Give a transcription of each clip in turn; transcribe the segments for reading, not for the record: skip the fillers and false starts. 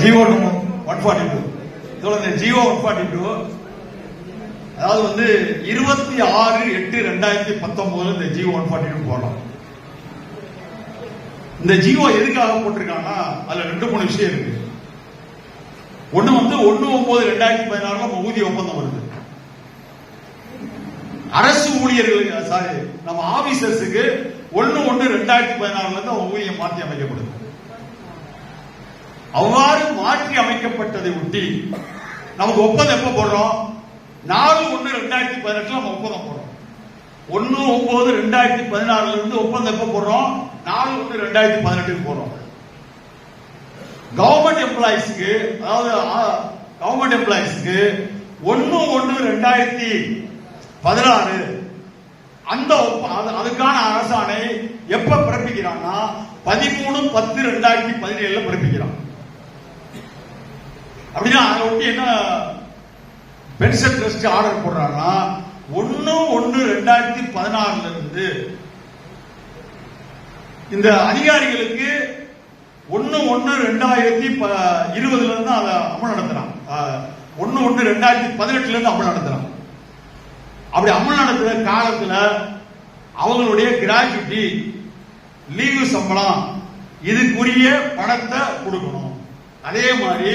GO 142. இந்த GO 142 அதாவது வந்து 26/8/2019 இந்த ஜிஓ 142 போடலாம். இந்த ஜிஓ எதுக்காக போட்டிருக்காங்கன்னா அதுல 2-3 விஷயம் இருக்கு. ஒண்ணு வந்து 1/9/2016 நம்ம ஊதிய ஒப்பந்தம் வருது. அரசு ஊழியர்களுக்கு சாரி நம்ம ஆபீசர்ஸுக்கு 1/1/2016 இருந்து ஊதியம் மாற்றி அமைக்கப்படுது. அவ்வாறு மாற்றி அமைக்கப்பட்டதை ஒட்டி நமக்கு ஒப்பந்தம் எப்ப போடுறோம்? 4/1/2018 நம்ம ஒப்பந்தம் போடுறோம். 1/9/2016 இருந்து ஒப்பந்தம் எப்ப போடுறோம்? 4/1/2018 போடுறோம். கவர்மெண்ட் எம்ப்ளாயிஸ்க்கு அதாவது கவர்மெண்ட் எம்ப்ளாயிஸ்க்கு 1/1/2016 அந்த அதுக்கான அரசாணை எப்ப பிறப்பிக்கிறான்னா 13/10/2017 பிறப்பிக்கிறான். அப்படின்னா அதை ஒட்டி என்ன பென்ஷன் ட்ரஸ்ட் ஆர்டர் போடுறாங்கன்னா 1/1/2016 இருந்து இந்த அதிகாரிகளுக்கு 1/1/2020 இருந்து அதை அமல் நடத்துறான். 1/1/2018 இருந்து அமல் நடத்துறான். அப்படி அமல் நடத்துற காலத்துல அவங்களுடைய கிராஜுவிட்டி, லீவு சம்பளம் இதுக்குரிய பணத்தை கொடுக்கணும். அதே மாதிரி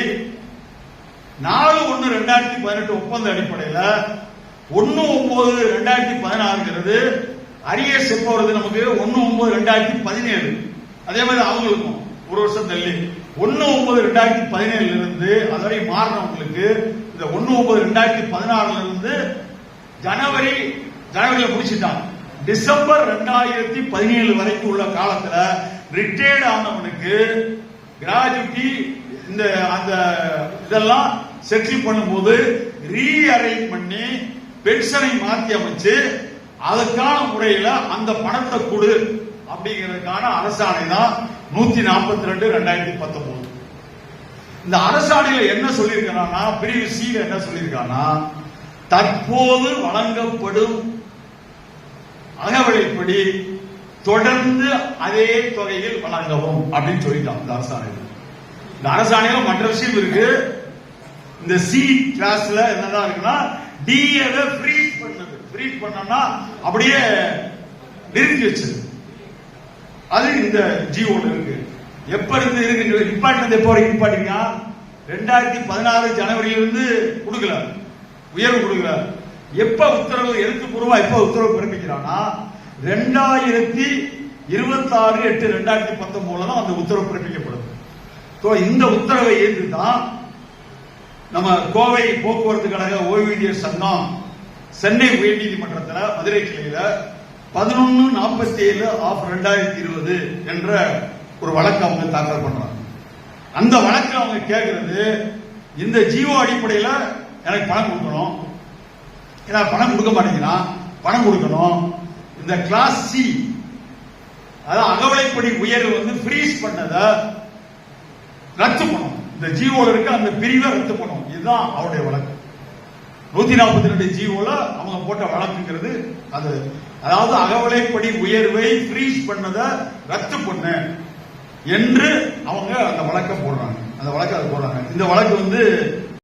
4/1/2018 ஒப்பந்த அடிப்படையில் 1/9/2016 அரியர்ஸ் எப்ப வருது? நமக்கு 1/9/2017. அதே மாதிரி அவங்களுக்கும் ஒரு வருஷம் தள்ளி 1/9/2017 இருந்து அதுவரை மாறினவங்களுக்கு இந்த 1/9/2016 இருந்து ஜனவரியில முடிச்சுட்டாங்க. டிசம்பர் 2017 வரைக்கும் உள்ள காலத்துல ரிட்டையர்ட் ஆனவனுக்கு கிராஜுவிட்டி இந்த அந்த இதெல்லாம் செட்டில் பண்ணும்போது ரீஅரேஞ்ச் பண்ணி பென்ஷனை மாற்றி அமைச்சு அதுக்கான முறையில அந்த பணத்தை கொடு அப்படிங்கிறதுக்கான அரசாணை தான் 142/2019. இந்த அரசாணையில என்ன சொல்லியிருக்காங்கன்னா பிரிவு சி என்ன சொல்லியிருக்காங்கன்னா தற்போது வழங்கப்படும் அகவலைப்படி தொடர்ந்து அதே தொகையில் வழங்கவும் அப்படின்னு சொல்லிட்டான் இந்த அரசாணையில். இந்த அரசாணையில மற்ற விஷயம் இருக்கு. இந்த சி கிளாஸ்ல என்னதான் இருக்குன்னா டிஏவை ஃப்ரீஸ் பண்ணது. ஃப்ரீஸ் பண்ணா அப்படியே நிறுத்தி வச்சது. அது இந்த ஜிஓல இருக்கு. எப்ப இருந்து இருக்கு நிப்பாட்டினது? எப்போ வரைக்கும் நிப்பாட்டிங்க? 2016 ஜனவரியிலிருந்து கொடுக்கல, உயர்வு கொடுக்கல. எப்ப உத்தரவு எழுத்துப்பூர்வமா எப்ப உத்தரவு பிறப்பிக்கிறான்னா 2026/8/2019 தான் அந்த உத்தரவு பிறப்பிக்கப்படுது. இந்த உத்தரவை ஏற்று தான் நம்ம கோவை போக்குவரத்து கழக ஓய்வூதியர் சங்கம் சென்னை உயர்நீதிமன்றத்தில் மதுரை கிளையில 1147/2020 என்ற ஒரு வழக்கு அவங்க தாக்கல் பண்றாங்க. அந்த வழக்கு அவங்க கேட்கறது இந்த ஜிஓ அடிப்படையில் எனக்கு பணம் கொடுக்கணும், ஏன்னா பணம் கொடுக்க மாட்டேங்கிறான், பணம் கொடுக்கணும். இந்த கிளாஸ் சி அதாவது அகவலைப்படி உயர்வு வந்து ஃப்ரீஸ் பண்ணத ரத்து பண்ணும். இந்த ஜிஓல இருக்க அந்த பிரிவை ரத்து பண்ணும். இதுதான் அவருடைய வழக்கு. 142 ஜிஓல அவங்க போட்ட வழக்குங்கிறது அது. அதாவது அகவலைப்படி உயர்வை ஃப்ரீஸ் பண்ணத ரத்து பண்ணு என்று அவங்க அந்த வழக்கை போடுறாங்க. அந்த வழக்கு அது போடுறாங்க. இந்த வழக்கு வந்து